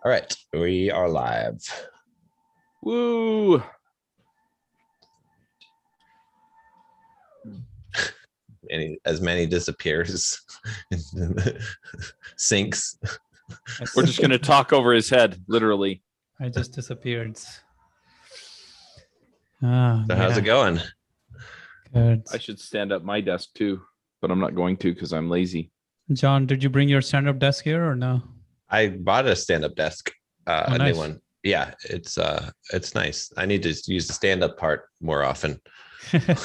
All right, we are live. Woo! As many disappears, sinks. We're just going to talk over his head, literally. I just disappeared. So how's it going? Good. I should stand up my desk too, but I'm not going to because I'm lazy. John, did you bring your stand-up desk here or no? I bought a stand-up desk, a nice. new one. Yeah, it's nice. I need to use the stand-up part more often. I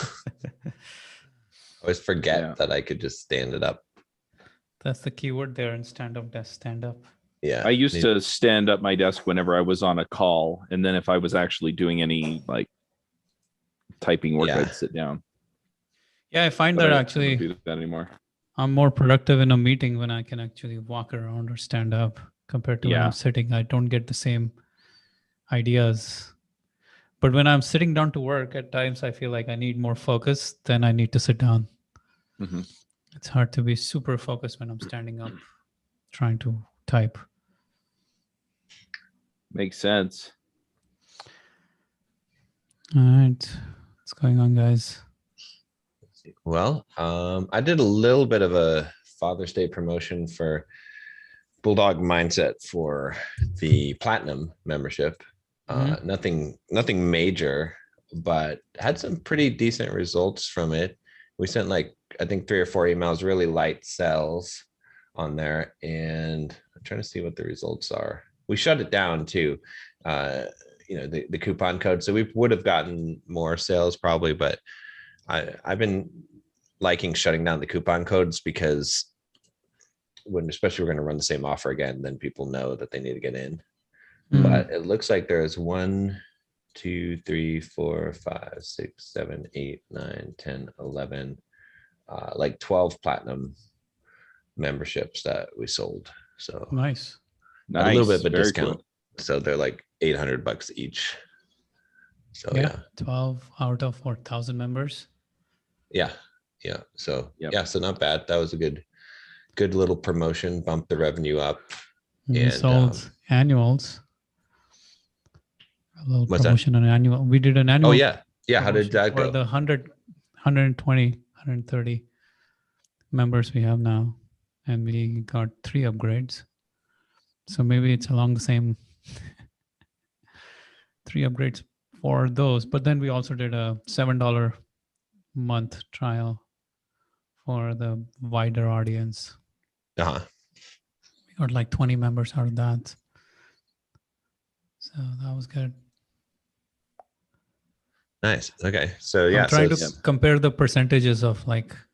always forget that I could just stand it up. That's the keyword there in stand-up desk, stand up. Yeah. I used to stand up my desk whenever I was on a call. And then if I was actually doing any like typing work, I'd sit down. Yeah, I find that actually don't do that anymore. I'm more productive in a meeting when I can actually walk around or stand up compared to when I'm sitting. I don't get the same ideas. But when I'm sitting down to work, at times I feel like I need more focus than I need to sit down. Mm-hmm. It's hard to be super focused when I'm standing up trying to type. Makes sense. All right. What's going on, guys? Well, I did a little bit of a Father's Day promotion for Bulldog Mindset for the Platinum membership. Nothing major, but had some pretty decent results from it. We sent I think 3 or 4 emails, really light sells on there. And I'm trying to see what the results are. We shut it down too, the coupon code. So we would have gotten more sales probably, but I've been liking shutting down the coupon codes because especially we're going to run the same offer again, then people know that they need to get in. But it looks like there's 1, 2, 3, 4, 5, 6, 7, 8, 9, 10, 11, 12 platinum memberships that we sold. So nice. A little bit of a discount. Cool. So they're like $800 each. So yeah. 12 out of 4,000 members. Yeah. So so not bad. That was a good little promotion, bumped the revenue up. We sold annuals. A little promotion on annual. We did an annual. Oh yeah. How did that go? For the 100, 120, 130 members we have now, and we got 3 upgrades. So maybe it's along the same 3 upgrades for those. But then we also did a $7 month trial for the wider audience. We got 20 members out of that. So that was good. Nice. Okay. So I'm trying to compare the percentages of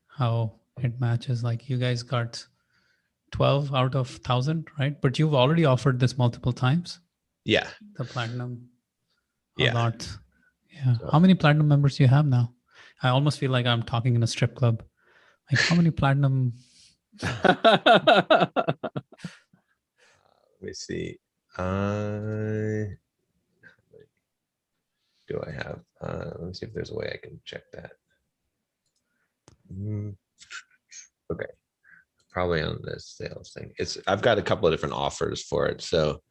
how it matches. You guys got 12 out of 1,000, right? But you've already offered this multiple times. Yeah. The platinum. A lot. Yeah. So, how many platinum members do you have now? I almost feel like I'm talking in a strip club. How many platinum? Let me see. Do I have? Let me see if there's a way I can check that. Okay. Probably on this sales thing. I've got a couple of different offers for it. So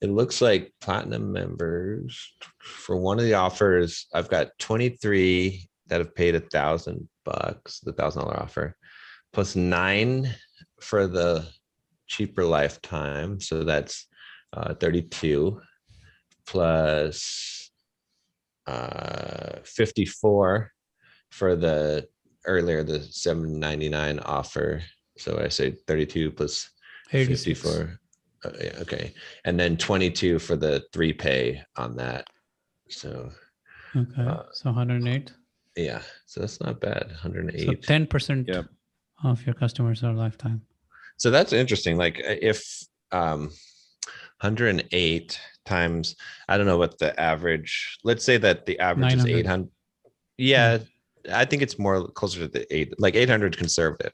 it looks like platinum members for one of the offers, I've got 23 that have paid $1,000, the $1,000 offer, plus 9 for the cheaper lifetime. So that's 32 plus 54 for the $7.99 offer. So I say 32 plus 54. Okay. And then 22 for the 3 pay on that. So so 108. Yeah. So that's not bad. 108. So 10% of your customers are lifetime. So that's interesting. If 108 times, I don't know what the average, let's say that the average is 800. Yeah. I think it's more closer to the 800 conservative.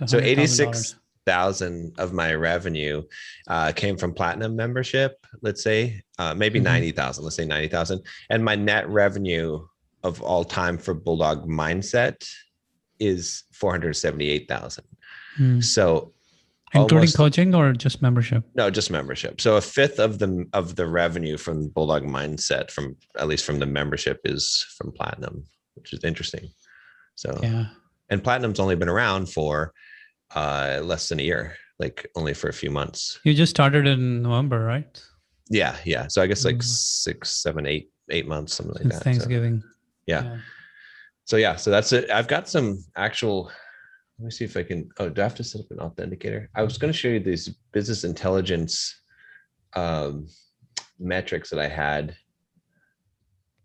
So 86,000 of my revenue came from platinum membership. Let's say maybe 90,000. Let's say 90,000, and my net revenue of all time for Bulldog Mindset is 478,000. So Including almost coaching or just membership? no, just membership. So a fifth of the revenue from Bulldog Mindset, from at least from the membership, is from Platinum, which is interesting. So Yeah. and Platinum's only been around for less than a year, like only for a few months. You just started in November, right? Yeah, yeah. So I guess like Ooh. 6, 7, 8 months, something like Since that. Thanksgiving. So, yeah. So yeah, so that's it. I've got some actual. Let me see if I can. Oh, do I have to set up an authenticator? I was going to show you these business intelligence metrics that I had.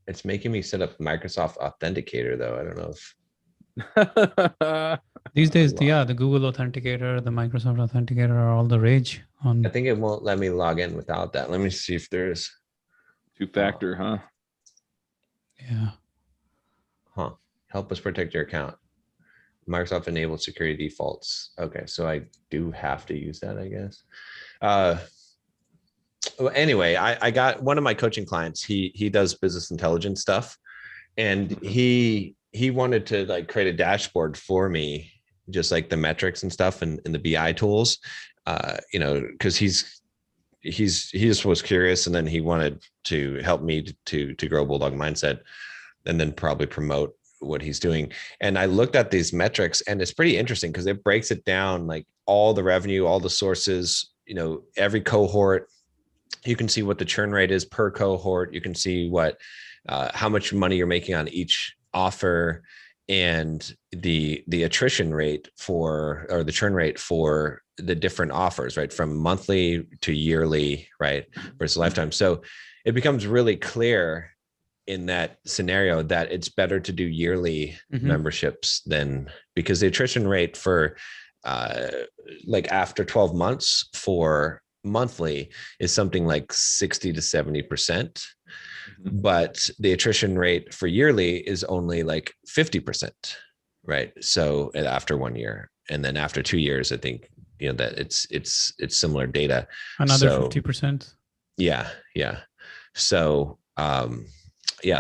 It's making me set up Microsoft Authenticator though. I don't know if These days, the Google Authenticator, the Microsoft Authenticator are all the rage on. I think it won't let me log in without that. Let me see if there's 2-factor, huh? Yeah. Help us protect your account. Microsoft enabled security defaults. Okay, so I do have to use that, I guess. Well, anyway, I got one of my coaching clients. He does business intelligence stuff, and he wanted to like create a dashboard for me, just like the metrics and stuff and the BI tools. Because he just was curious, and then he wanted to help me to grow Bulldog Mindset, and then probably promote what he's doing. And I looked at these metrics, and it's pretty interesting because it breaks it down, like all the revenue, all the sources, every cohort. You can see what the churn rate is per cohort. You can see what how much money you're making on each offer, and the attrition rate or the churn rate for the different offers, right? From monthly to yearly, right? Versus lifetime. So it becomes really clear in that scenario that it's better to do yearly memberships because the attrition rate for like after 12 months for monthly is something like 60 to 70%, but the attrition rate for yearly is only like 50%, right? So after 1 year, and then after 2 years, I think that it's similar data. Another 50%. Yeah. So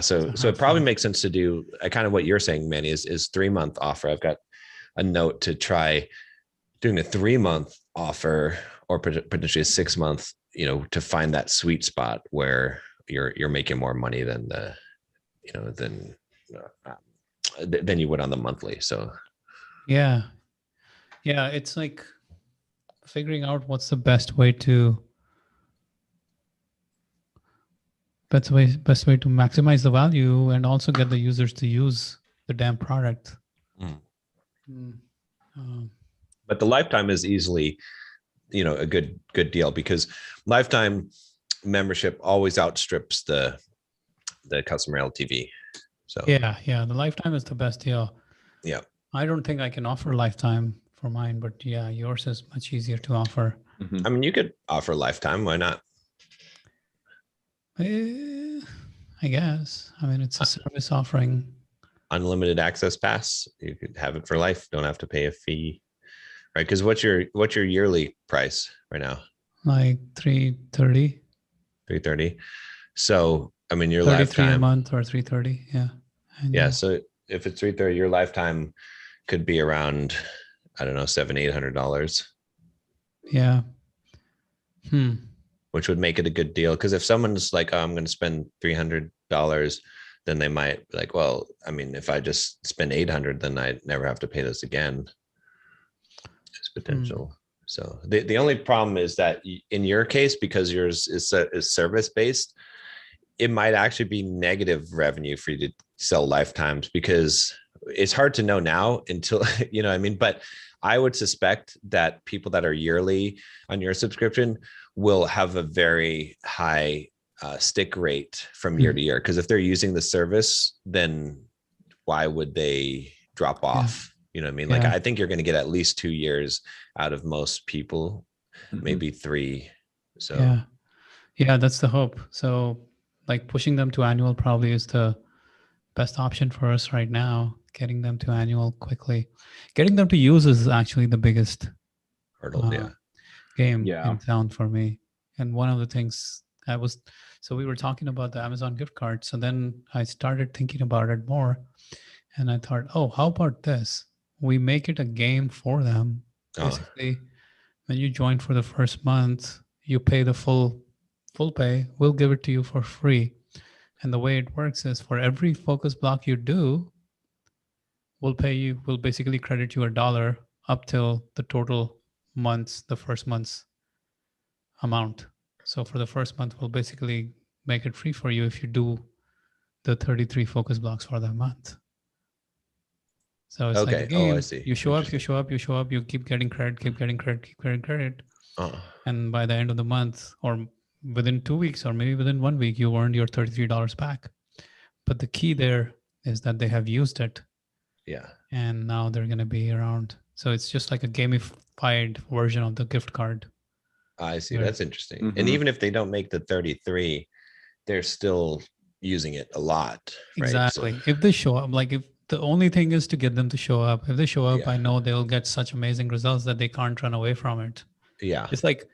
so it probably makes sense to do kind of what you're saying, Manny, is 3-month offer. I've got a note to try doing a 3-month offer or potentially a 6-month, to find that sweet spot where you're making more money than than you would on the monthly. So yeah, it's like figuring out what's the best way to maximize the value and also get the users to use the damn product. But the lifetime is easily, a good deal, because lifetime membership always outstrips the customer LTV. So yeah, the lifetime is the best deal. Yeah. I don't think I can offer lifetime for mine, but yeah, yours is much easier to offer. I mean, you could offer lifetime. Why not? I guess. I mean, it's a service offering. Unlimited access pass. You could have it for life. Don't have to pay a fee, right? Because what's your yearly price right now? Like $330. $330. So I mean, your 33 lifetime a month or $330. Yeah. And yeah. So if it's $330, your lifetime could be around, I don't know, $700-800. Yeah. Which would make it a good deal. Because if someone's like, oh, I'm going to spend $300, then they might be like, well, I mean, if I just spend $800, then I never have to pay this again. It's potential. So the only problem is that in your case, because yours is service based, it might actually be negative revenue for you to sell lifetimes, because it's hard to know now until, I mean, but I would suspect that people that are yearly on your subscription will have a very high stick rate from year to year. Because if they're using the service, then why would they drop off? You know what I mean? Like, I think you're going to get at least 2 years out of most people, maybe 3. So yeah, that's the hope. So like pushing them to annual probably is the best option for us right now. Getting them to annual quickly, getting them to use is actually the biggest hurdle. Game in town for me. And one of the things we were talking about the Amazon gift card. So then I started thinking about it more, and I thought, oh, how about this? We make it a game for them. Basically, when you join for the first month, you pay the full pay. We'll give it to you for free. And the way it works is for every focus block you do, we'll basically credit you $1 up till the total months, the first month's amount. So for the first month, we'll basically make it free for you if you do the 33 focus blocks for that month. So it's like a game. I see. You show up, you keep getting credit. And by the end of the month, or within 2 weeks, or maybe within 1 week, you earned your $33 back. But the key there is that they have used it. Yeah. And now they're going to be around. So it's just like a gamified version of the gift card. I see. That's interesting. And even if they don't make the 33, they're still using it a lot. Right? Exactly. So, if they show up, like if the only thing is to get them to show up, if they show up, I know they'll get such amazing results that they can't run away from it. Yeah. It's like,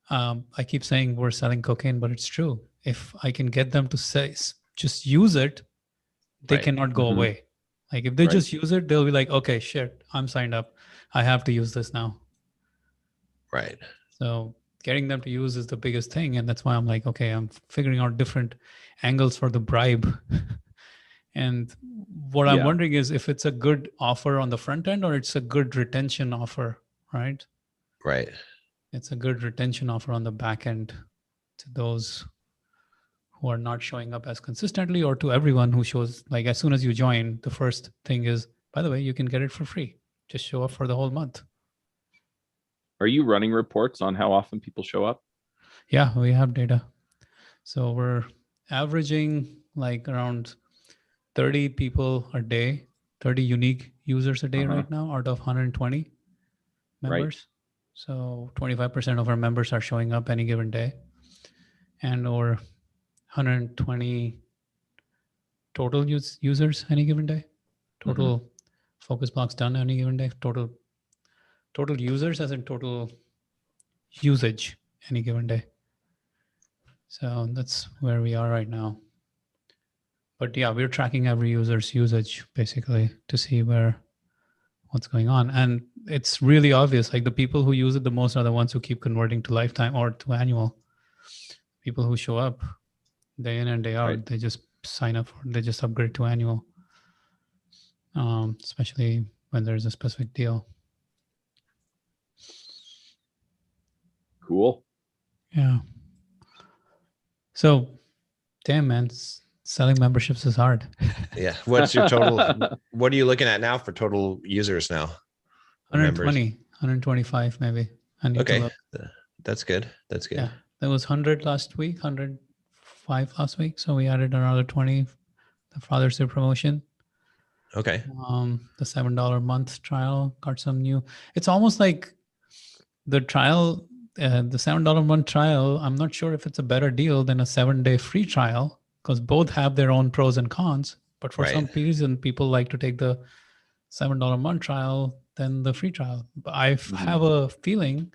I keep saying we're selling cocaine, but it's true. If I can get them to say, just use it, they cannot go away. Like if they just use it, they'll be like, okay, shit, I'm signed up. I have to use this now. Right. So getting them to use is the biggest thing. And that's why I'm like, okay, I'm figuring out different angles for the bribe. And what I'm wondering is if it's a good offer on the front end or it's a good retention offer, right? Right. It's a good retention offer on the back end to those who are not showing up as consistently, or to everyone who shows, like as soon as you join, the first thing is, by the way, you can get it for free. Just show up for the whole month. Are you running reports on how often people show up? Yeah, we have data. So we're averaging like around 30 people a day, 30 unique users a day right now out of 120 members. So 25% of our members are showing up any given day. And over 120 total users any given day. Total focus blocks done any given day. Total users as in total usage any given day. So that's where we are right now. But yeah, we're tracking every user's usage basically to see what's going on. And it's really obvious, like the people who use it the most are the ones who keep converting to lifetime or to annual. People who show up day in and day out, they just sign up, they just upgrade to annual, especially when there's a specific deal. Cool. Yeah. So, damn, man, selling memberships is hard. Yeah. What's your total? What are you looking at now for total users now? 120, 125 maybe. Okay. That's good. That's good. Yeah. There was 100 last week, 105 last week. So we added another 20, the Father's Day promotion. Okay. The $7 a month trial got some new. It's almost like the trial, the $7 a month trial. I'm not sure if it's a better deal than a 7-day free trial, because both have their own pros and cons. But for some reason, people like to take the $7 a month trial than the free trial. But I have a feeling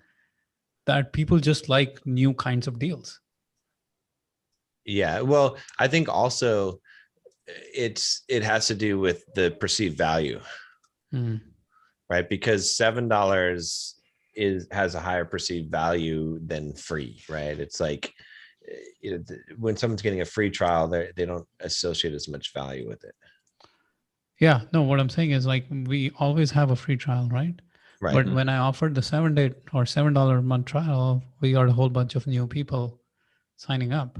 that people just like new kinds of deals. Yeah. Well, I think also it has to do with the perceived value, right? Because $7 has a higher perceived value than free, right? It's like, when someone's getting a free trial, they don't associate as much value with it. Yeah, no, what I'm saying is like we always have a free trial, right? Right. But when I offered the 7-day or $7 a month trial, we got a whole bunch of new people signing up.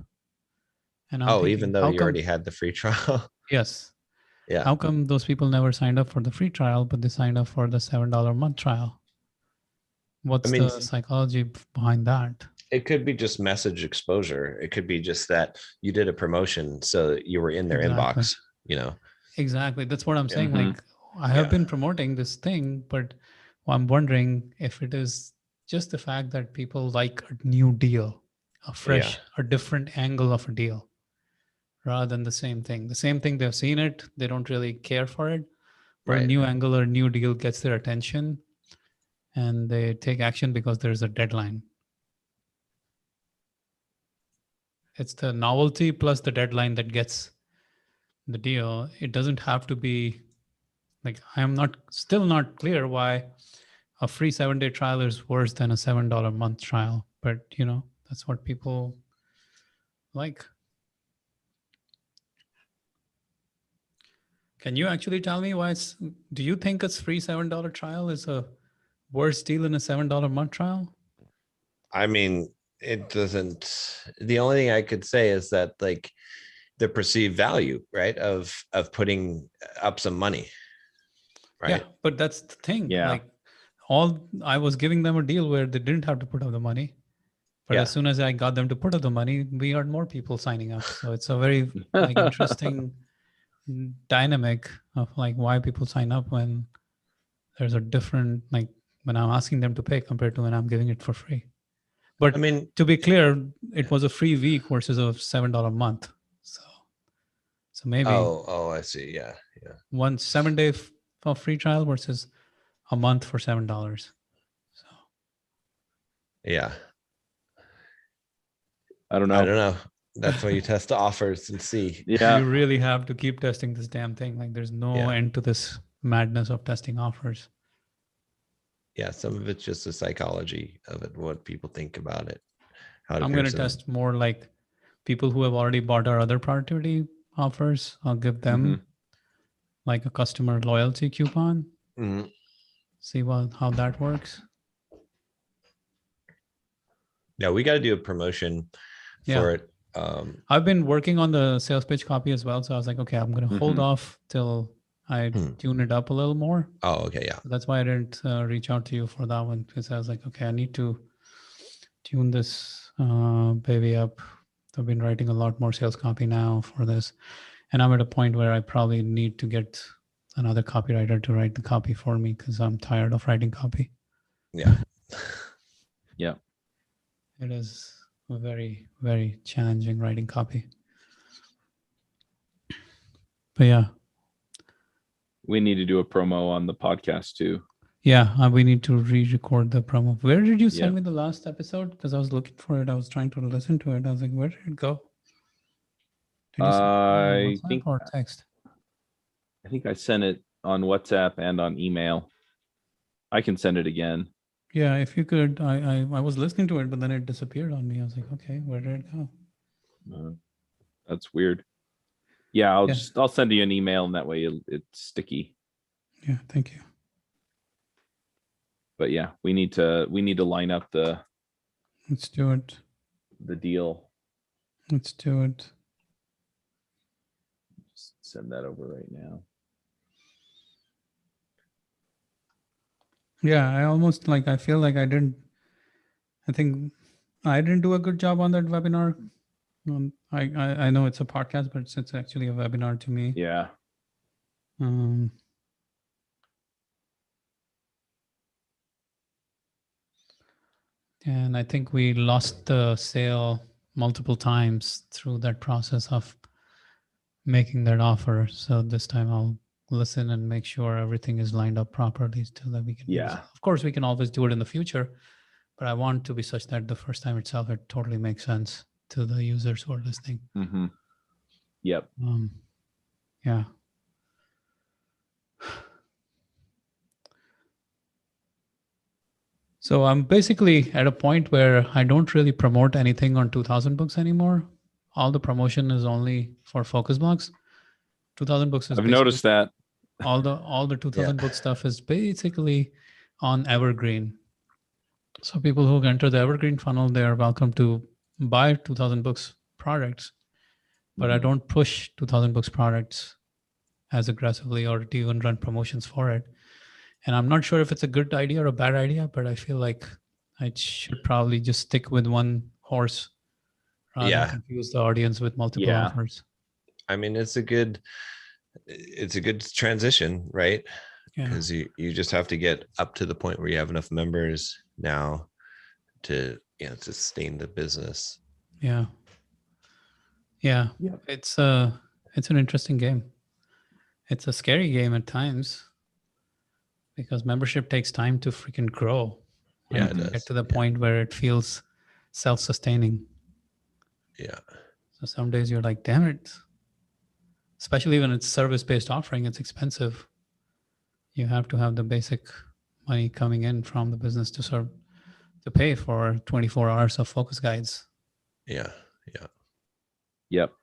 And I'm thinking, even though you already had the free trial. Yes. Yeah. How come those people never signed up for the free trial, but they signed up for the $7 a month trial? What's the psychology behind that? It could be just message exposure. It could be just that you did a promotion, so you were in their inbox, Exactly. That's what I'm saying. Like I have been promoting this thing, but I'm wondering if it is just the fact that people like a new deal, a fresh, a different angle of a deal, rather than the same thing. The same thing, they've seen it, they don't really care for it, but a new angle or a new deal gets their attention and they take action because there's a deadline. It's the novelty plus the deadline that gets the deal. It doesn't have to be like, I'm still not clear why a free 7-day trial is worse than a $7 a month trial, but that's what people like. Can you actually tell me why do you think a free $7 trial is a worse deal than a $7 a month trial? I mean, it doesn't. The only thing I could say is that like the perceived value, right, of putting up some money, right? Yeah, but that's the thing. Yeah. Like I was giving them a deal where they didn't have to put up the money. But as soon as I got them to put up the money, we got more people signing up. So it's a very like interesting dynamic of like why people sign up when there's a different, like when I'm asking them to pay compared to when I'm giving it for free. But I mean, to be clear, it was a free week versus a $7 a month. So maybe I see. Yeah. 7 day for free trial versus a month for $7. So Yeah. I don't I know. don't know. That's why you test the offers and see. Yeah. you really have to keep testing this damn thing. Like there's no end to this madness of testing offers. Yeah, some of it's just the psychology of it, what people think about it. I'm going to test more like people who have already bought our other productivity offers. I'll give them like a customer loyalty coupon. Mhm. See how that works. Yeah, we got to do a promotion for it. I've been working on the sales pitch copy as well. So I was like, okay, I'm going to hold off till I tune it up a little more. Oh, okay. Yeah. So that's why I didn't reach out to you for that one, because I was like, okay, I need to tune this baby up. I've been writing a lot more sales copy now for this. And I'm at a point where I probably need to get another copywriter to write the copy for me because I'm tired of writing copy. Yeah. Yeah. It is very, very challenging writing copy. But yeah. We need to do a promo on the podcast too. Yeah, we need to re-record the promo. Where did you send me the last episode? Because I was looking for it. I was trying to listen to it. I was like, where did it go? Did you send it on WhatsApp or text? I think I sent it on WhatsApp and on email. I can send it again. Yeah, if you could. I was listening to it, but then it disappeared on me. I was like, okay, where did it go? That's weird. Yeah, I'll send you an email, and that way it's sticky. Yeah, thank you. But yeah, we need to line up the. Let's do it. The deal. Let's do it. Just send that over right now. Yeah, I feel like I think I didn't do a good job on that webinar. I know it's a podcast, but it's actually a webinar to me. Yeah. And I think we lost the sale multiple times through that process of making that offer. So this time I'll listen and make sure everything is lined up properly so that we can use it. Of course, we can always do it in the future, but I want to be such that the first time itself, it totally makes sense to the users who are listening. Mm-hmm. Yep. Yeah. So I'm basically at a point where I don't really promote anything on 2000 books anymore. All the promotion is only for focus blocks. 2000 books is I've noticed that. All the 2000 book stuff is basically on Evergreen. So people who enter the Evergreen funnel, they are welcome to buy 2000 books products, but I don't push 2000 books products as aggressively or to even run promotions for it. And I'm not sure if it's a good idea or a bad idea, but I feel like I should probably just stick with one horse rather than confuse the audience with multiple offers. I mean, it's a good transition, right? Because you just have to get up to the point where you have enough members now to sustain the business. Yeah. It's an interesting game. It's a scary game at times because membership takes time to freaking grow. Yeah, to get to the point where it feels self-sustaining. Yeah. So some days you're like, damn it. Especially when it's service-based offering, it's expensive. You have to have the basic money coming in from the business to pay for 24 hours of focus guides. Yeah. Yeah. Yep.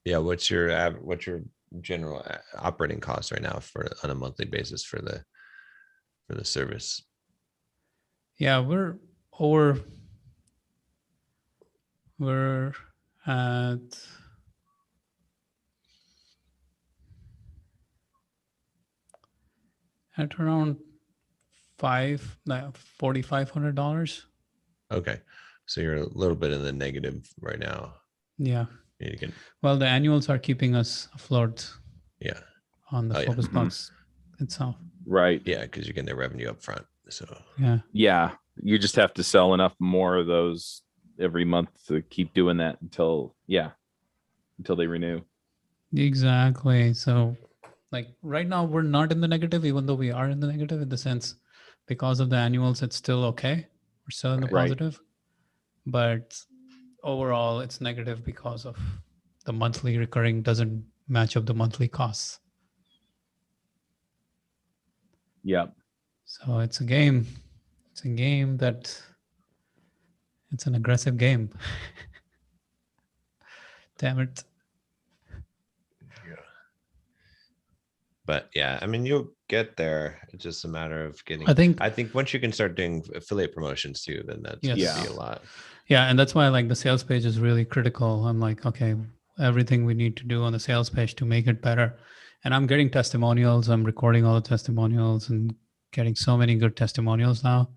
Yeah. What's your general operating cost right now on a monthly basis for the service? Yeah, we're at around $4,500. Okay. So you're a little bit in the negative right now. Yeah. You can, Well, the annuals are keeping us afloat yeah. on the Oh, yeah. focus Mhm. box itself. Right. Yeah. Because you're getting the revenue up front. So Yeah. Yeah. You just have to sell enough more of those every month to keep doing that until they renew. Exactly. So like right now we're not in the negative, even though we are in the negative in the sense because of the annuals, it's still okay. We're still in the Right. positive. But overall it's negative because of the monthly recurring doesn't match up the monthly costs. Yep. So it's a game. It's a game that it's an aggressive game. Damn it. but yeah, I mean, you'll get there. It's just a matter of getting. I think I think once you can start doing affiliate promotions too, then that's Yes. gonna be Yeah. a lot. Yeah, and that's why like the sales page is really critical. I'm like, okay, everything we need to do on the sales page to make it better. And I'm getting testimonials. I'm recording all the testimonials and getting so many good testimonials now.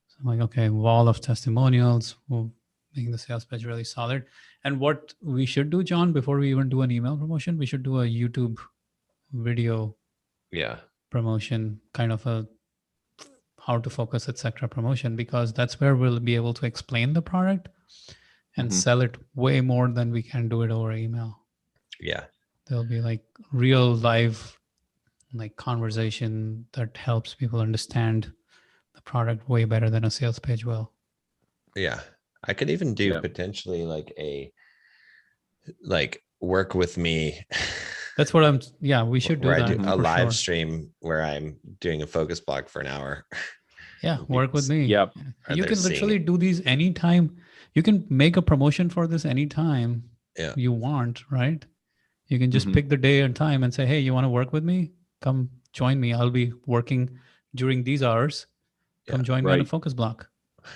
So I'm like, okay, wall of testimonials will make the sales page really solid. And what we should do, John, before we even do an email promotion, we should do a YouTube video Yeah. promotion, kind of a how to focus, etc. promotion, because that's where we'll be able to explain the product and Mhm. sell it way more than we can do it over email. Yeah. There'll be like real live like conversation that helps people understand the product way better than a sales page will. Yeah. I could even do Yeah. potentially like work with me. That's what we should do where I that do a for live sure. stream where I'm doing a focus block for an hour. Yeah, work with me. Yep. And You they're can seeing literally it. do these anytime. You can make a promotion for this anytime Yeah. you want, right? You can just Mhm. pick the day and time and say, hey, you want to work with me? Come join me. I'll be working during these hours. Come Yeah. join me on a Right. focus block.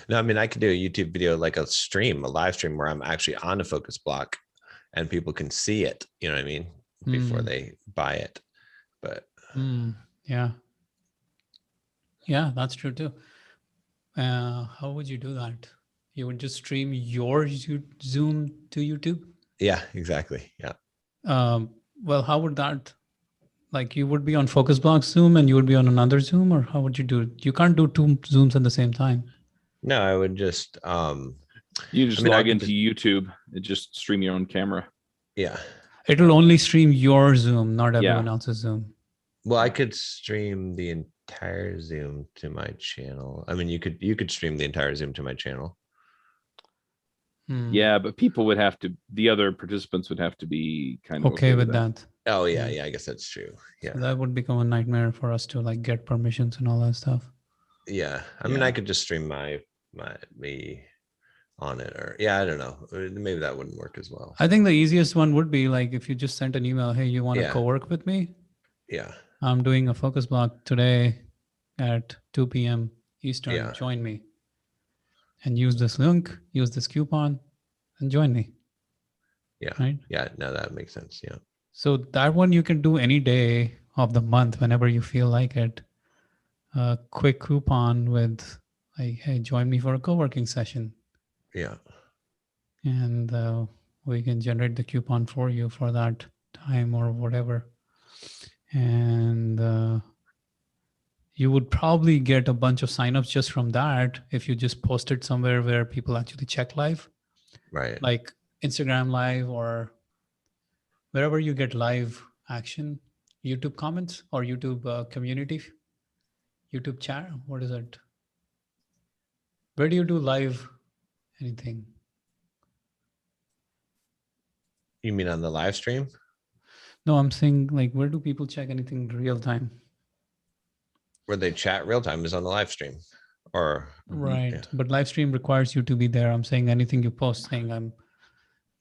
No, I mean, I could do a YouTube video, like a live stream where I'm actually on a focus block and people can see it, you know what I mean? Before they buy it. But Yeah. Yeah, that's true too. How would you do that? You would just stream your Zoom to YouTube? yeah, exactly. Yeah. Well, how would that, like you would be on focus block Zoom and you would be on another Zoom, or how would you do it? You can't do two Zooms at the same time. No, I would just You just I mean, I log could into YouTube and just stream your own camera. yeah. It'll only stream your Zoom, not everyone Yeah. else's Zoom. Well, I could stream the entire Zoom to my channel. I mean, you could stream the entire Zoom to my channel. Yeah, but people would have to, the other participants would have to be kind of Okay with that. Oh yeah, yeah, I guess that's true. Yeah. So that would become a nightmare for us to like get permissions and all that stuff. Yeah. I mean, Yeah. I could just stream me on it, or yeah, I don't know. Maybe that wouldn't work as well. I think the easiest one would be like if you just sent an email, hey, you want to Yeah. co-work with me? Yeah. I'm doing a focus block today at 2 p.m. Eastern. Yeah. Join me. And use this link, use this coupon, and join me. Yeah. Right? Yeah. No, that makes sense. Yeah. So that one you can do any day of the month whenever you feel like it. A quick coupon with like, hey, join me for a co-working session. Yeah. And we can generate the coupon for you for that time or whatever. And you would probably get a bunch of signups just from that if you just post it somewhere where people actually check live, Right. like Instagram live or wherever you get live action, YouTube comments or YouTube community, YouTube chat. What is it? Where do you do live anything? You mean on the live stream? No, I'm saying like, where do people check anything real time? Where they chat real time is on the live stream, or Right. yeah. But live stream requires you to be there. I'm saying anything you post saying I'm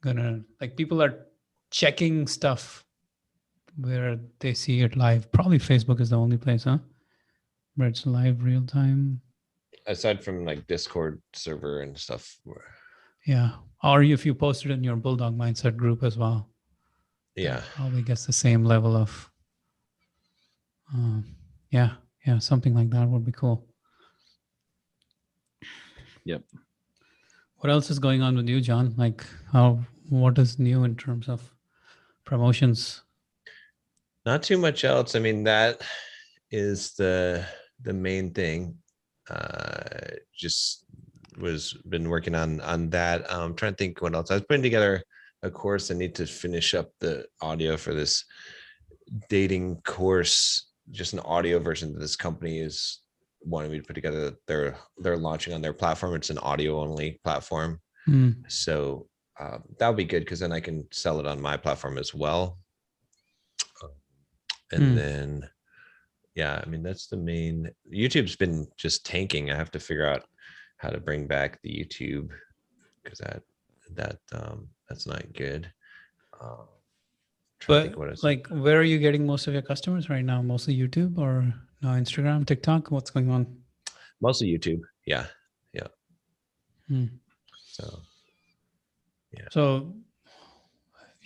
gonna, like, people are checking stuff where they see it live. Probably Facebook is the only place, huh? Where it's live real time. Aside from like Discord server and stuff. Yeah. Or if you post it in your Bulldog Mindset group as well. Yeah. That probably gets the same level of, yeah, something like that would be cool. Yep. What else is going on with you, John? Like, what is new in terms of promotions? Not too much else. I mean, that is the main thing. Just been working on that. I'm trying to think what else. I was putting together a course. I need to finish up the audio for this dating course, just an audio version that this company is wanting me to put together. They're launching on their platform. It's an audio only platform. So that'll be good because then I can sell it on my platform as well. And then, yeah, I mean, that's the main. YouTube's been just tanking. I have to figure out how to bring back the YouTube because that's not good. But like, where are you getting most of your customers right now? Mostly YouTube or no, Instagram, TikTok? What's going on? Mostly YouTube. Yeah. So, yeah. So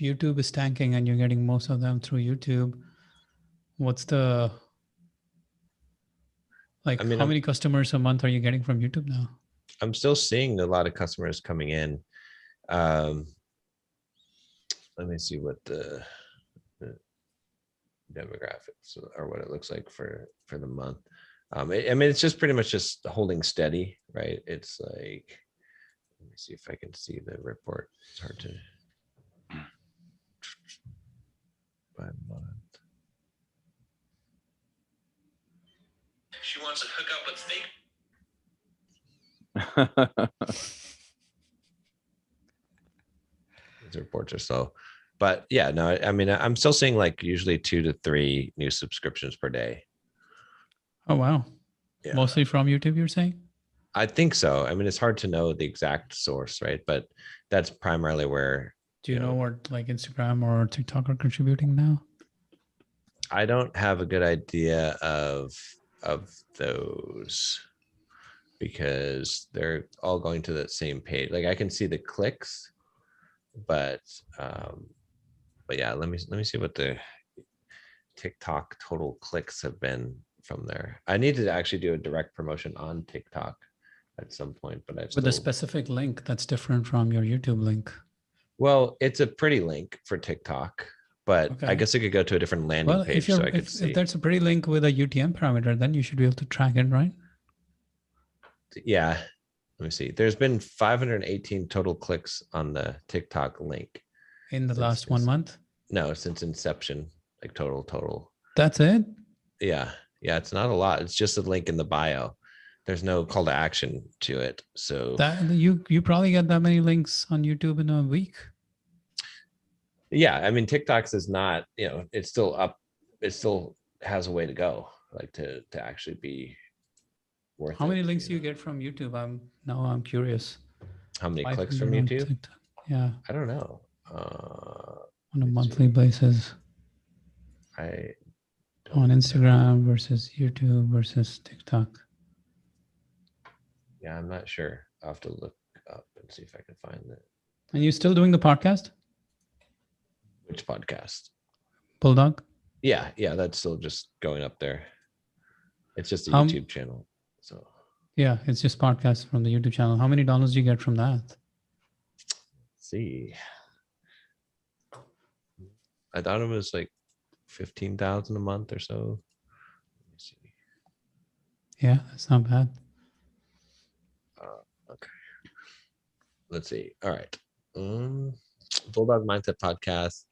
YouTube is tanking and you're getting most of them through YouTube. What's the, like, I mean, how many customers a month are you getting from YouTube now? I'm still seeing a lot of customers coming in. Let me see what the demographics or what it looks like for the month. I mean, it's just pretty much just holding steady, right? It's like, let me see if I can see the report. It's hard to by month. She wants to hook up with fake. These reports are slow, but yeah, no, I mean, I'm still seeing like usually 2 to 3 new subscriptions per day. Oh, wow. Yeah. Mostly from YouTube, you're saying? I think so. I mean, it's hard to know the exact source, right? But that's primarily where. Do you know what like Instagram or TikTok are contributing now? I don't have a good idea of those because they're all going to the same page. Like I can see the clicks, but yeah, let me see what the TikTok total clicks have been from there. I need to actually do a direct promotion on TikTok at some point, but with a specific link that's different from your YouTube link. Well, it's a pretty link for TikTok, but I guess I could go to a different landing page so I could see. If that's a pretty link with a UTM parameter, then you should be able to track it, right? Yeah. Let me see. There's been 518 total clicks on the TikTok link. In the last 1 month? No, since inception, like total. That's it? Yeah. Yeah, it's not a lot. It's just a link in the bio. There's no call to action to it. So that you probably get that many links on YouTube in a week. Yeah, I mean, TikToks is not, it's still up. It still has a way to go, like to actually be worth it. How many links do you get from YouTube? I'm curious. How many clicks from YouTube? Yeah. I don't know. On a monthly basis. On Instagram versus YouTube versus TikTok. Yeah, I'm not sure. I'll have to look up and see if I can find that. And you still doing the podcast? Which podcast? Bulldog? Yeah, that's still just going up there. It's just a YouTube channel. So yeah, it's just podcasts from the YouTube channel. How many dollars do you get from that? Let's see. I thought it was like 15,000 a month or so. Let me see. Yeah, that's not bad. Okay. Let's see. All right. Bulldog Mindset podcast.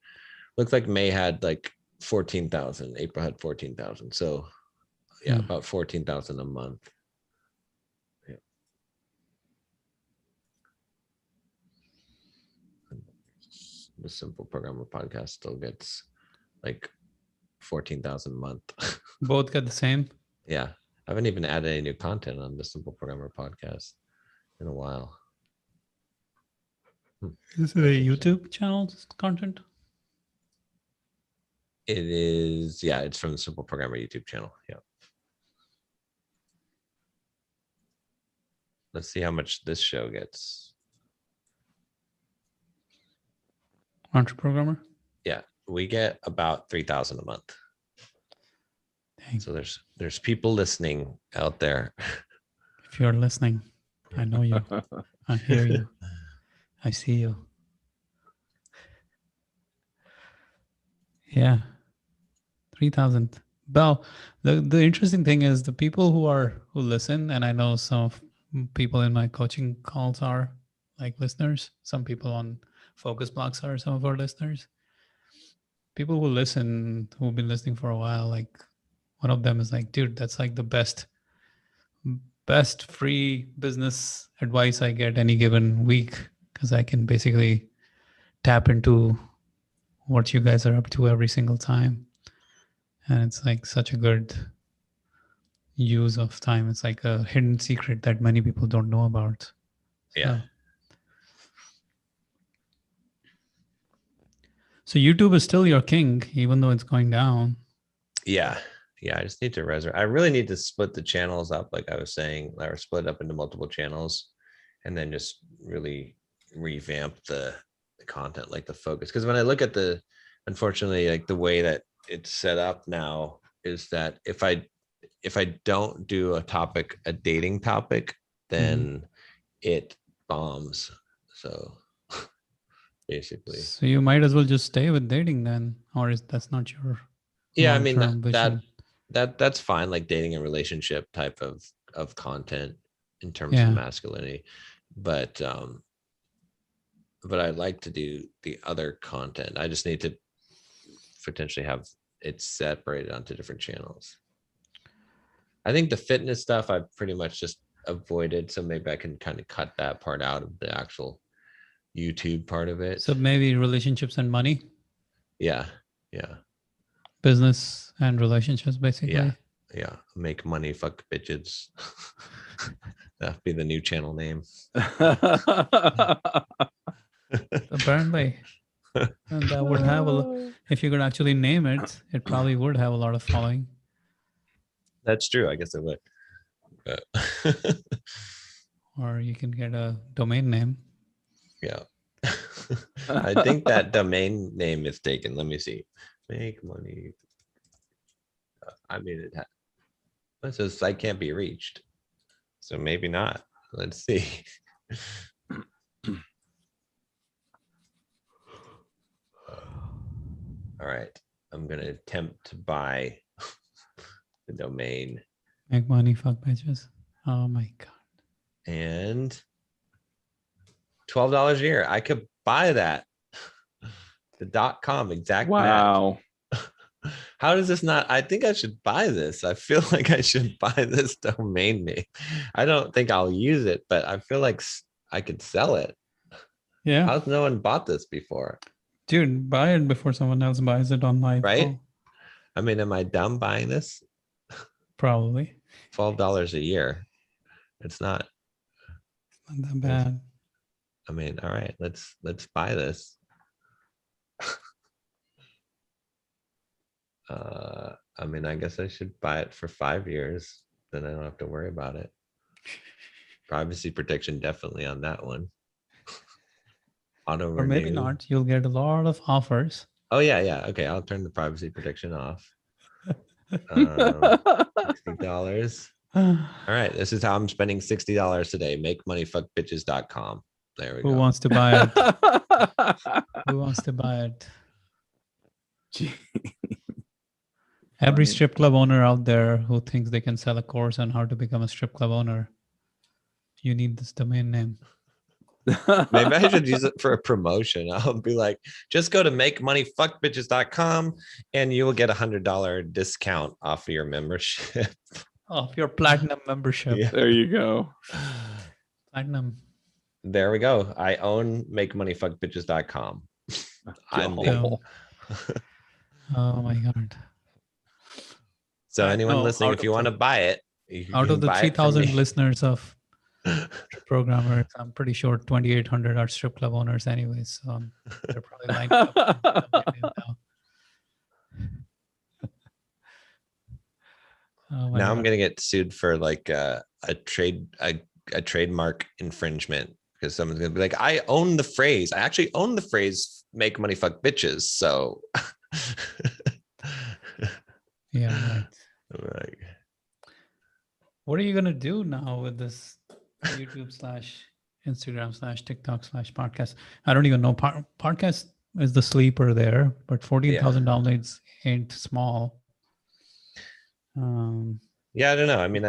Looks like May had like 14,000. April had 14,000. So yeah, about 14,000 a month. Yeah. The Simple Programmer podcast still gets like 14,000 a month. Both get the same. Yeah. I haven't even added any new content on the Simple Programmer podcast in a while. Is it a YouTube channel content? It is, yeah, it's from the Simple Programmer YouTube channel. Yeah. Let's see how much this show gets. Aren't you a programmer? Yeah, we get about 3,000 a month. Dang. So there's people listening out there. If you're listening, I know you. I hear you. I see you. Yeah. 3,000. Well, the interesting thing is the people who listen, and I know some people in my coaching calls are like listeners. Some people on focus blocks are some of our listeners. People who listen, who've been listening for a while, like one of them is like, dude, that's like the best free business advice I get any given week, because I can basically tap into what you guys are up to every single time. And it's like such a good use of time. It's like a hidden secret that many people don't know about. Yeah. So YouTube is still your king, even though it's going down. Yeah. Yeah. I just need to reserve. I really need to split the channels up, like I was saying, or split up into multiple channels, and then just really revamp the content, like the focus. Because when I look at unfortunately, like the way that it's set up now is that if I don't do a dating topic, then it bombs. So basically. So you might as well just stay with dating then, or that's not your Yeah, I mean vision? that's fine, like dating and relationship type of content in terms of masculinity, but I'd like to do the other content. I just need to potentially have it separated onto different channels. I think the fitness stuff I've pretty much just avoided, so maybe I can kind of cut that part out of the actual YouTube part of it. So maybe relationships and money. Yeah. Business and relationships, basically. Yeah. Make money, fuck bitches. That'd be the new channel name. Apparently. And that would have if you could actually name it, it probably would have a lot of following. That's true. I guess it would. But or you can get a domain name. Yeah. I think that domain name is taken. Let me see. Make money. I mean, it says site can't be reached. So maybe not. Let's see. All right. I'm going to attempt to buy the domain. Make money, fuck bitches. Oh my God. And $12 a year. I could buy that. The .com exact wow. match. How does this not? I think I should buy this. I feel like I should buy this domain name. I don't think I'll use it, but I feel like I could sell it. Yeah. How's no one bought this before? Dude, buy it before someone else buys it online. Right? I mean, am I dumb buying this? Probably. $12 a year. It's not that bad. I mean, all right, let's buy this. I mean, I guess I should buy it for 5 years. Then I don't have to worry about it. Privacy protection definitely on that one. Auto renew. Or maybe not. You'll get a lot of offers. Oh yeah. Okay, I'll turn the privacy protection off. $60. All right, this is how I'm spending $60 today. MakeMoneyFuckBitches.com. There we go. Who wants to buy it? Who wants to buy it? Every strip club owner out there who thinks they can sell a course on how to become a strip club owner, you need this domain name. Maybe I should use it for a promotion. I'll be like, just go to MakeMoneyFuckBitches.com and you will get $100 discount off of your membership. Off your platinum membership. Yeah. There you go. Platinum. There we go. I own MakeMoneyFuckBitches.com. I'm Oh my God. So anyone No, listening, if you want to buy it, you out can of the buy it from 3,000 me. listeners of programmers, I'm pretty sure 2,800 are strip club owners anyways. So they're probably lining up to get in now. Oh my Now I'm God. gonna get sued for like a trademark infringement because someone's gonna be like, I own the phrase. I actually own the phrase "make money, fuck bitches." So Yeah, right. like, What are you gonna do now with this YouTube / Instagram / TikTok / podcast? I don't even know. Podcast is the sleeper there, but 14,000 downloads ain't small. Yeah, I don't know. I mean,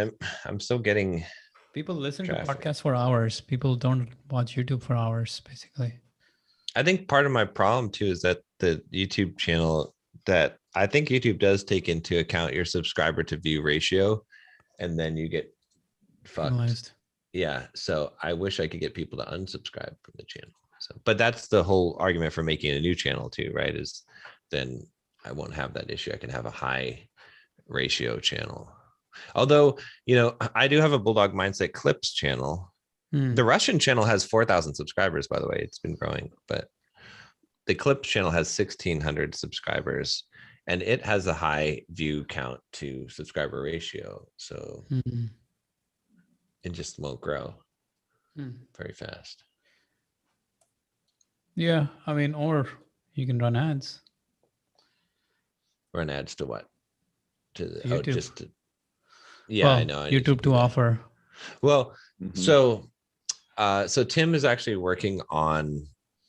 I'm still getting People listen traffic to podcasts for hours. People don't watch YouTube for hours, basically. I think part of my problem too is that the YouTube channel that I think YouTube does take into account your subscriber to view ratio, and then you get fucked. Penalized. Yeah. So I wish I could get people to unsubscribe from the channel. So, but that's the whole argument for making a new channel too, right? Is then I won't have that issue. I can have a high ratio channel. Although, I do have a Bulldog Mindset Clips channel. The Russian channel has 4,000 subscribers, by the way. It's been growing, but the Clips channel has 1,600 subscribers, and it has a high view count to subscriber ratio. So it just won't grow very fast. Yeah, I mean, or you can run ads. Run ads to what? To the YouTube. I know. I YouTube to offer. Well, so Tim is actually working on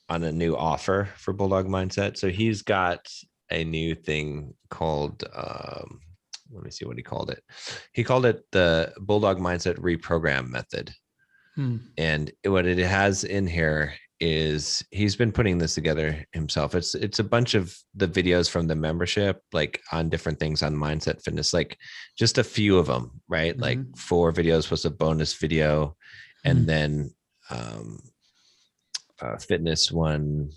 a new offer for Bulldog Mindset. So he's got a new thing called let me see what he called it. He called it the Bulldog Mindset Reprogram Method. And what it has in here is he's been putting this together himself. It's a bunch of the videos from the membership, like on different things on Mindset Fitness, like just a few of them, right? Like 4 videos plus a bonus video, and then fitness ones,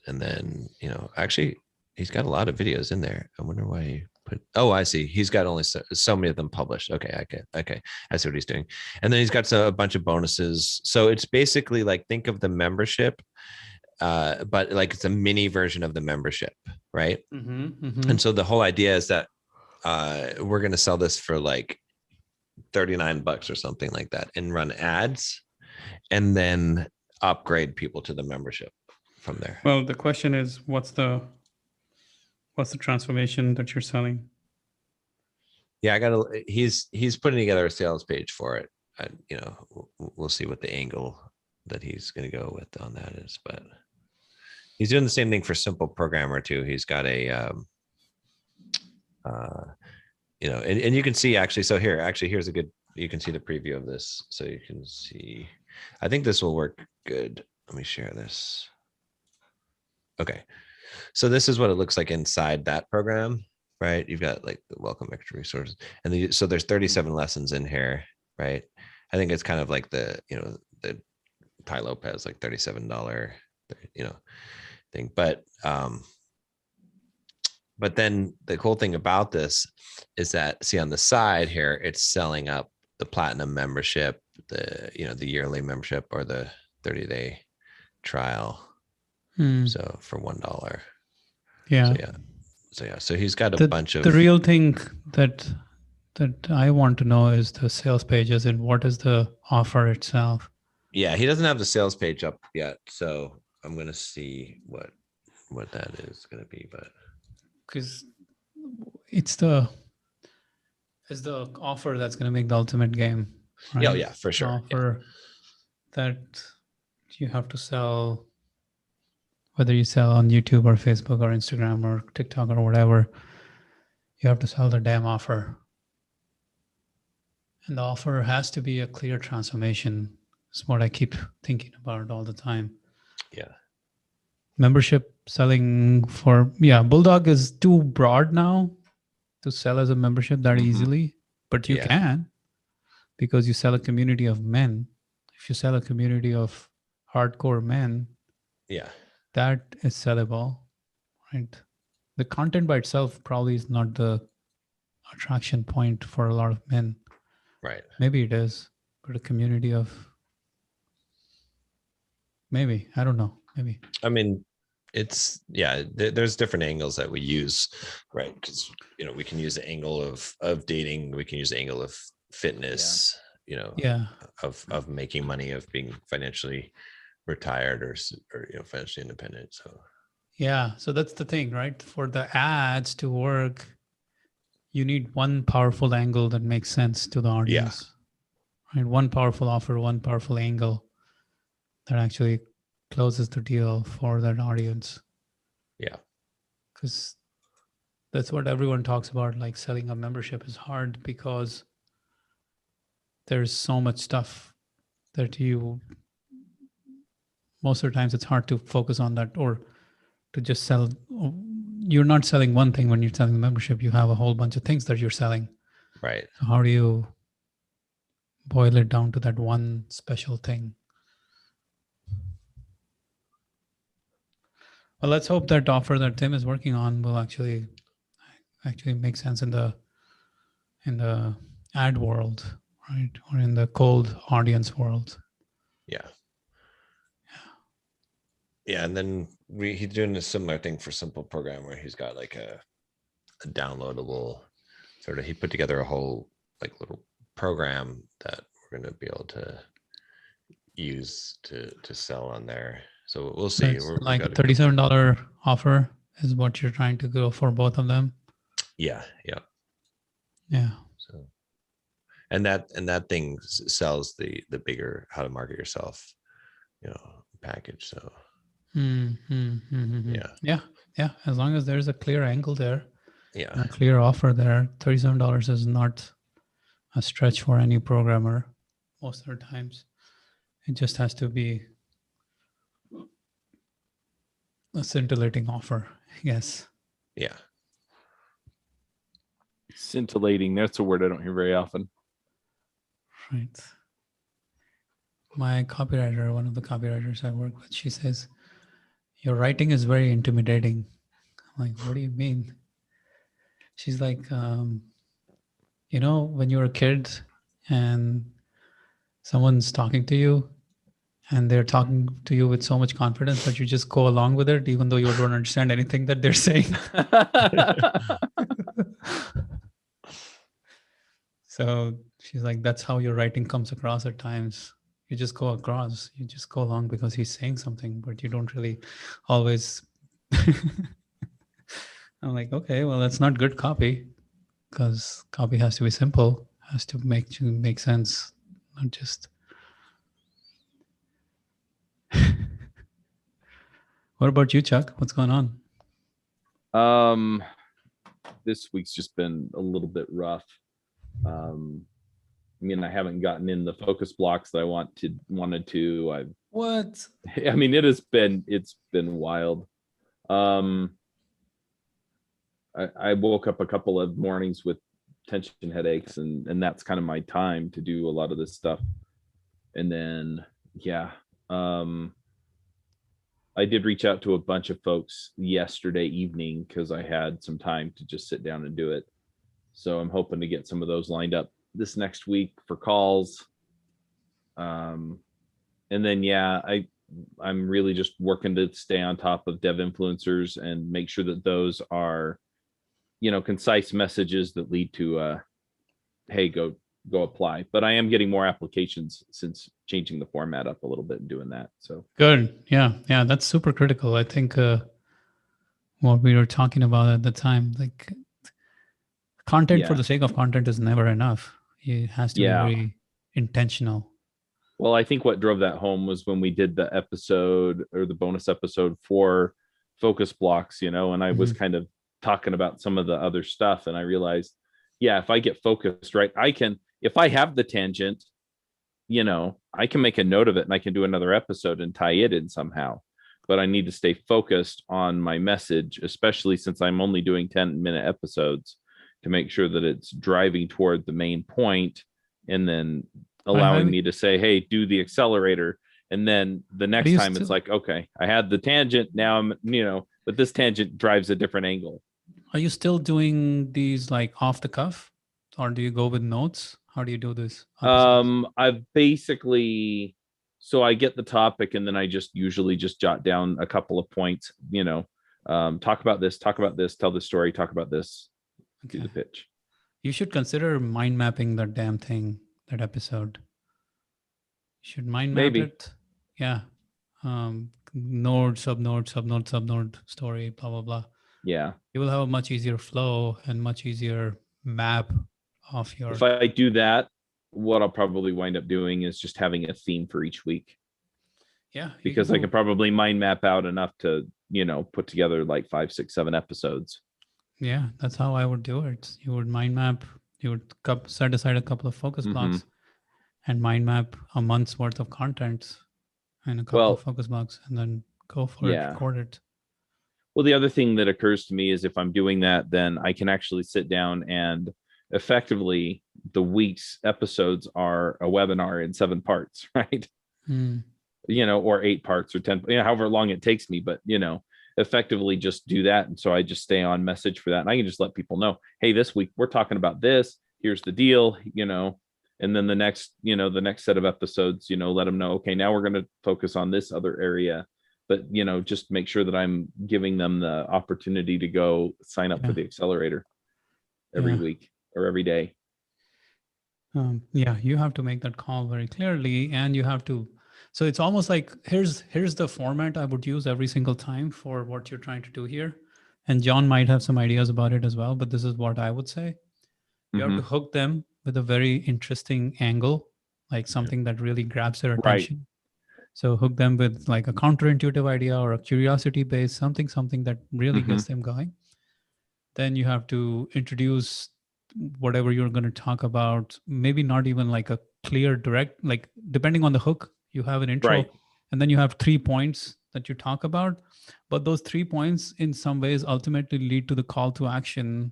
and then actually he's got a lot of videos in there. I wonder why he put. Oh, I see. He's got only so many of them published. Okay. I see what he's doing. And then he's got a bunch of bonuses. So it's basically like, think of the membership, but like it's a mini version of the membership, right? And so the whole idea is that we're going to sell this for like $39 or something like that, and run ads, and then upgrade people to the membership from there. Well, the question is, what's the transformation that you're selling? Yeah, he's putting together a sales page for it. We'll see what the angle that he's going to go with on that is, but he's doing the same thing for Simple Programmer too. He's got a, and you can see actually, so here's a good, you can see the preview of this. So you can see, I think this will work good. Let me share this. Okay. So this is what it looks like inside that program, right? You've got like the welcome extra resources, and so there's 37 lessons in here, right? I think it's kind of like the Ty Lopez, like $37, thing. But then the cool thing about this is that, see on the side here, it's selling up the platinum membership, the yearly membership, or the 30-day trial. So for $1. Yeah. So he's got a bunch of. The real thing that I want to know is the sales pages, and what is the offer itself. Yeah, he doesn't have the sales page up yet, so I'm gonna see what that is gonna be, but because it's the offer that's gonna make the ultimate game. Right? Yeah, for sure. Offer that you have to sell. Whether you sell on YouTube or Facebook or Instagram or TikTok or whatever, you have to sell the damn offer. And the offer has to be a clear transformation. It's what I keep thinking about all the time. Yeah. Membership selling for, Bulldog is too broad now to sell as a membership that easily, but you can, because you sell a community of men. If you sell a community of hardcore men, that is sellable, right? the content by itself probably is not the attraction point for a lot of men. Right. Maybe it is, but a community of maybe, I don't know. Maybe. I mean, it's there's different angles that we use, right? Because we can use the angle of dating, we can use the angle of fitness, Yeah. of making money, of being financially retired or financially independent. So Yeah. So that's the thing, right? For the ads to work, you need one powerful angle that makes sense to the audience. Right? One powerful offer, one powerful angle that actually closes the deal for that audience. Yeah. Because that's what everyone talks about. Like selling a membership is hard because there's so much stuff that most of the times it's hard to focus on that or to just sell. You're not selling one thing when you're selling the membership. You have a whole bunch of things that you're selling. Right. So how do you boil it down to that one special thing? Well, let's hope that offer that Tim is working on will actually make sense in the ad world, right? Or in the cold audience world. Yeah. And then he's doing a similar thing for Simple Program where he's got like a downloadable sort of, he put together a whole like little program that we're going to be able to use to sell on there. So we'll see. It's like a $37 offer is what you're trying to go for both of them. Yeah. So, and that thing sells the bigger how to market yourself, package. So. Yeah. As long as there's a clear angle there, a clear offer there, $37 is not a stretch for any programmer. Most of the times, it just has to be a scintillating offer. Yes. Yeah. Scintillating. That's a word I don't hear very often. Right. My copywriter, one of the copywriters I work with, she says, your writing is very intimidating. I'm like, what do you mean? She's like, when you're a kid and someone's talking to you and they're talking to you with so much confidence that you just go along with it, even though you don't understand anything that they're saying. So she's like, that's how your writing comes across at times. You just go along because he's saying something, but you don't really always. I'm like, okay, well, that's not good copy because copy has to be simple, has to make sense, not just. What about you, Chuck? What's going on? This week's just been a little bit rough. I haven't gotten in the focus blocks that I wanted to. What? It's been wild. I woke up a couple of mornings with tension headaches, and that's kind of my time to do a lot of this stuff. And then, I did reach out to a bunch of folks yesterday evening because I had some time to just sit down and do it. So I'm hoping to get some of those lined up this next week for calls. And then, I'm really just working to stay on top of dev influencers and make sure that those are, concise messages that lead to, hey, go apply. But I am getting more applications since changing the format up a little bit and doing that. So good. Yeah. That's super critical. I think what we were talking about at the time, like content for the sake of content is never enough. It has to be very intentional. Well, I think what drove that home was when we did the episode or the bonus episode for focus blocks, and I was kind of talking about some of the other stuff, and I realized, if I get focused, right, if I have the tangent, I can make a note of it and I can do another episode and tie it in somehow. But I need to stay focused on my message, especially since I'm only doing 10-minute episodes, to make sure that it's driving toward the main point and then allowing me to say, hey, do the accelerator. And then the next time it's like, okay, I had the tangent. Now I'm, but this tangent drives a different angle. Are you still doing these like off the cuff, or do you go with notes? How do you do this? I've basically, so I get the topic and then I just usually just jot down a couple of points, talk about this, tell the story, talk about this, do the pitch. You should consider mind mapping that damn thing, that episode. You should mind map it. Yeah. Node, subnode, story, blah, blah, blah. Yeah. You will have a much easier flow and much easier map of your. If I do that, what I'll probably wind up doing is just having a theme for each week. Yeah. Because I can probably mind map out enough to, put together like 5, 6, 7 episodes. Yeah, that's how I would do it. You would mind map, you would set aside a couple of focus blocks and mind map a month's worth of content and a couple of focus blocks, and then go for it, record it. Well, the other thing that occurs to me is if I'm doing that, then I can actually sit down and effectively the week's episodes are a webinar in 7 parts, right? Or 8 parts or 10, however long it takes me, but effectively just do that. And so I just stay on message for that. And I can just let people know, hey, this week we're talking about this, here's the deal, and then the next set of episodes, let them know, okay, now we're going to focus on this other area, but just make sure that I'm giving them the opportunity to go sign up for the accelerator every week or every day. You have to make that call very clearly, and you have to. So it's almost like here's the format I would use every single time for what you're trying to do here. And John might have some ideas about it as well, but this is what I would say. You have to hook them with a very interesting angle, like something that really grabs their attention. Right. So hook them with like a counterintuitive idea or a curiosity based something that really gets them going. Then you have to introduce whatever you're going to talk about, maybe not even like a clear direct, like depending on the hook, you have an intro and then you have 3 points that you talk about. But those 3 points in some ways ultimately lead to the call to action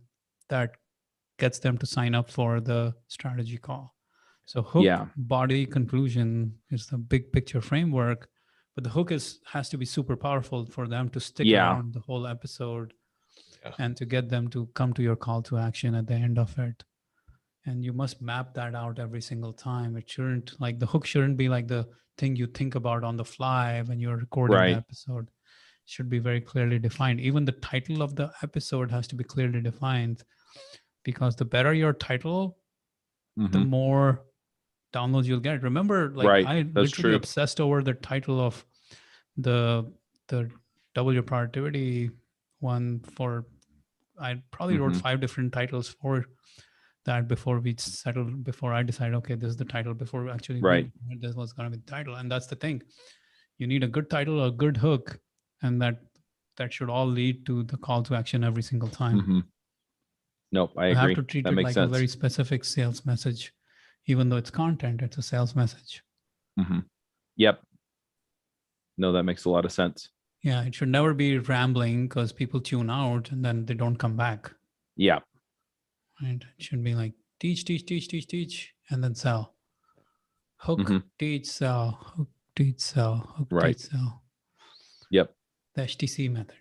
that gets them to sign up for the strategy call. So hook, body, conclusion is the big picture framework, but the hook has to be super powerful for them to stick around the whole episode and to get them to come to your call to action at the end of it. And you must map that out every single time. It shouldn't, like the hook shouldn't be like the thing you think about on the fly when you're recording the episode. It should be very clearly defined. Even the title of the episode has to be clearly defined, because the better your title, the more downloads you'll get. Remember, like I literally obsessed over the title of the Double Your Productivity one for, I probably wrote 5 different titles for that before I decided, okay, this is the title, before actually this was going to be the title. And that's the thing. You need a good title, a good hook, and that should all lead to the call to action every single time. Nope, I agree. You have to treat it like a very specific sales message. Even though it's content, it's a sales message. Yep. No, that makes a lot of sense. Yeah, it should never be rambling because people tune out and then they don't come back. Yeah. Right. It should be like teach, and then sell. Hook, teach, sell. Hook, teach, sell. Hook, teach, sell. Yep. The HTC method.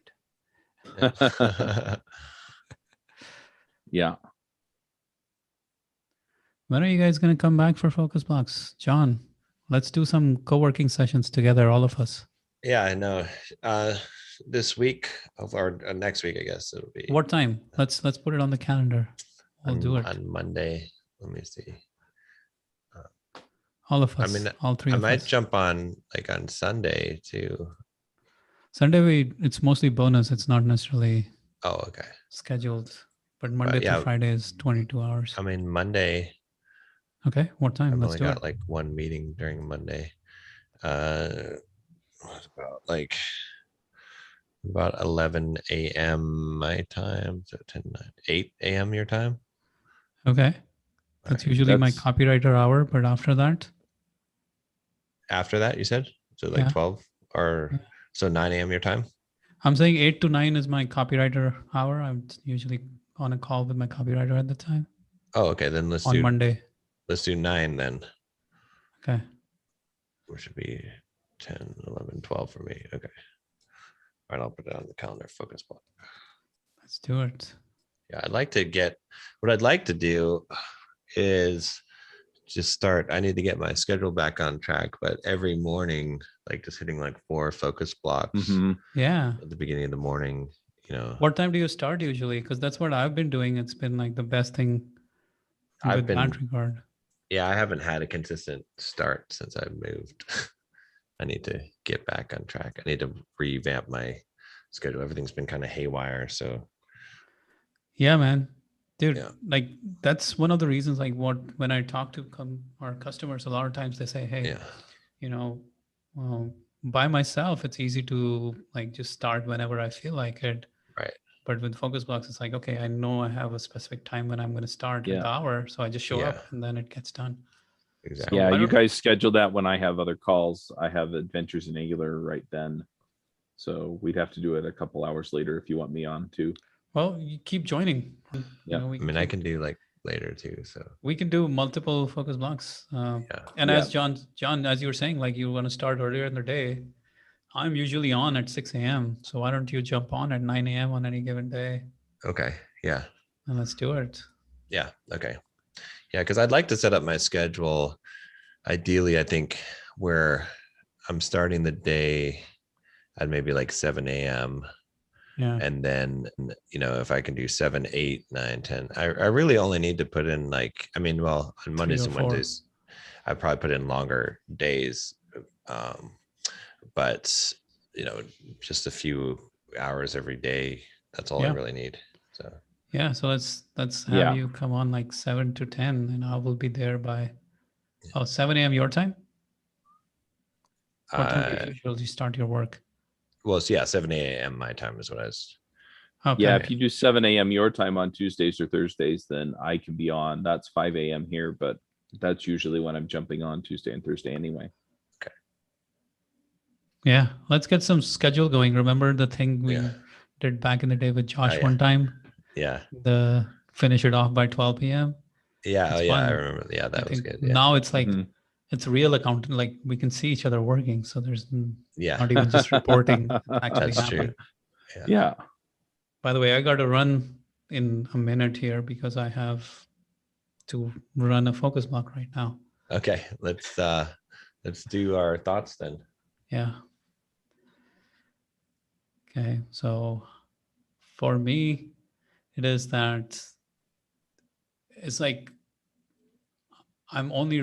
Yeah. When are you guys going to come back for Focus Blocks? John, let's do some co-working sessions together, all of us. Yeah, I know. This week or next week, I guess it'll be. What time? Let's put it on the calendar. We'll do it on Monday. Let me see. All of us. I mean, all 3 of us. I might jump on like on Sunday too. Sunday, it's mostly bonus. It's not necessarily scheduled. But Monday through Friday is 22 hours. I mean, Monday. Okay, what time? I've only got like one meeting during Monday. About 11 a.m. my time, so 8 a.m. your time. Okay, that's usually my copywriter hour. But after that, you said so like 12 or so 9 a.m. your time. I'm saying 8 to 9 is my copywriter hour. I'm usually on a call with my copywriter at the time. Oh, okay. Then let's do Monday. Let's do 9 then. Okay. Which should be 10, 11, 12 for me. Okay. All right, I'll put it on the calendar. Focus block. Let's do it. Yeah, what I'd like to do is just start. I need to get my schedule back on track, but every morning, like just hitting like 4 focus blocks Yeah. at the beginning of the morning. What time do you start usually? Because that's what I've been doing. It's been like the best thing with that regard. Yeah, I haven't had a consistent start since I moved. I need to get back on track. I need to revamp my schedule. Everything's been kind of haywire. So yeah, man. Dude, like that's one of the reasons, like when I talk to our customers, a lot of times they say, hey, by myself, it's easy to like just start whenever I feel like it. Right. But with focus blocks, it's like, okay, I know I have a specific time when I'm going to start at the hour. So I just show up and then it gets done. Exactly. So you guys schedule that when I have other calls. I have Adventures in Angular right then. So we'd have to do it a couple hours later if you want me on too. Well, you keep joining. Yeah. I can do like later too. So we can do multiple focus blocks. And as John, as you were saying, like you want to start earlier in the day. I'm usually on at 6 a.m. So why don't you jump on at 9 a.m. on any given day? Okay. Yeah. And let's do it. Yeah. Okay. Yeah. Because I'd like to set up my schedule. Ideally, I think where I'm starting the day at maybe like 7 a.m. Yeah. And then, if I can do 7, 8, 9, 10, I really only need to put in on Mondays and Wednesdays, I probably put in longer days. But just a few hours every day. That's all I really need. So so let's have you come on like 7 to 10, and I will be there by 7 a.m. your time. What time do you usually start your work? Well, 7 a.m. my time is what I was. Okay. Yeah, if you do 7 a.m. your time on Tuesdays or Thursdays, then I can be on. That's 5 a.m. here, but that's usually when I'm jumping on Tuesday and Thursday anyway. Okay. Yeah, let's get some schedule going. Remember the thing we did back in the day with Josh one time? Yeah. The finish it off by 12 p.m. Yeah. I remember. Yeah, that was good. Yeah. Now it's like it's real accounting. Like we can see each other working, so there's not even just reporting. Actually, that's true. Yeah. By the way, I got to run in a minute here because I have to run a focus block right now. Okay, let's do our thoughts then. Yeah. Okay, so for me, it is that it's like I'm only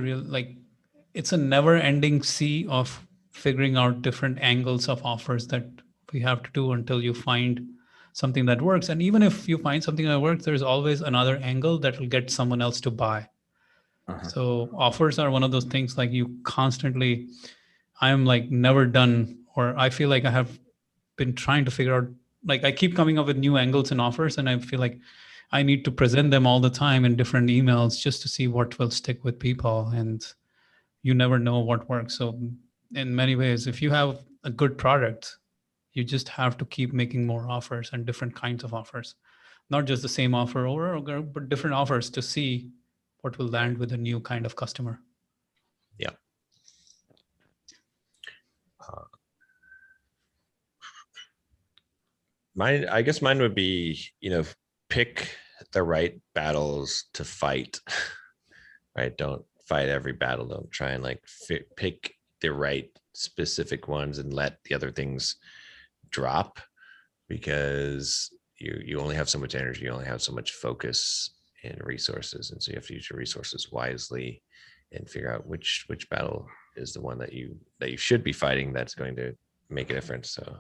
it's a never-ending sea of figuring out different angles of offers that we have to do until you find something that works. And even if you find something that works, there's always another angle that will get someone else to buy. So offers are one of those things like you constantly, I'm like never done, or I feel like I have been trying to figure out, like I keep coming up with new angles and offers, and I feel like I need to present them all the time in different emails just to see what will stick with people. And you never know what works. So in many ways, if you have a good product, you just have to keep making more offers and different kinds of offers, not just the same offer over, but different offers to see what will land with a new kind of customer. Yeah. I guess mine would be, pick the right battles to fight, right? Don't fight every battle. Don't try and pick the right specific ones and let the other things drop, because you only have so much energy, you only have so much focus and resources, and so you have to use your resources wisely and figure out which battle is the one that you should be fighting that's going to make a difference. So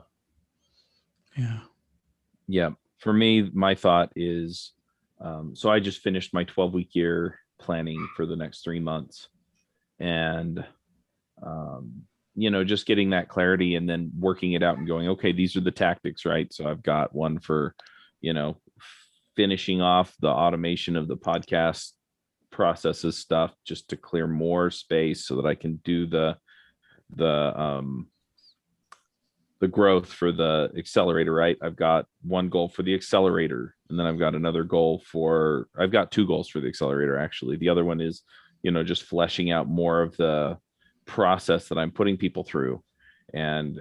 yeah, for me, my thought is so I just finished my 12-week year planning for the next 3 months, and just getting that clarity and then working it out and going, okay, these are the tactics, right? So I've got one for, finishing off the automation of the podcast processes stuff just to clear more space so that I can do the growth for the accelerator, right? I've got one goal for the accelerator, and then I've got I've got 2 goals for the accelerator. Actually, the other one is, just fleshing out more of the process that I'm putting people through. and,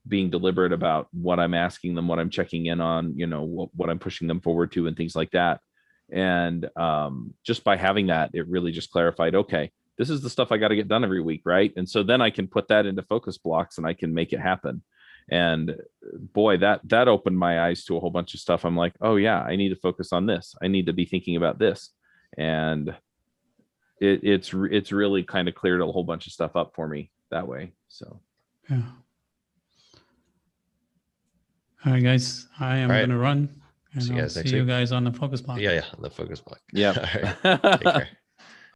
being deliberate about what I'm asking them, what I'm checking in on, what I'm pushing them forward to and things like that. And just by having that, it really just clarified, okay, this is the stuff I got to get done every week. Right. And so then I can put that into focus blocks and I can make it happen. And boy, that opened my eyes to a whole bunch of stuff. I'm like, oh yeah, I need to focus on this. I need to be thinking about this. And it's really kind of cleared a whole bunch of stuff up for me that way. So, yeah. All right, guys, I am going to run. And See you I'll guys next see you week. guys on the focus block. Yeah, on the focus block. Yeah. All right. Take care.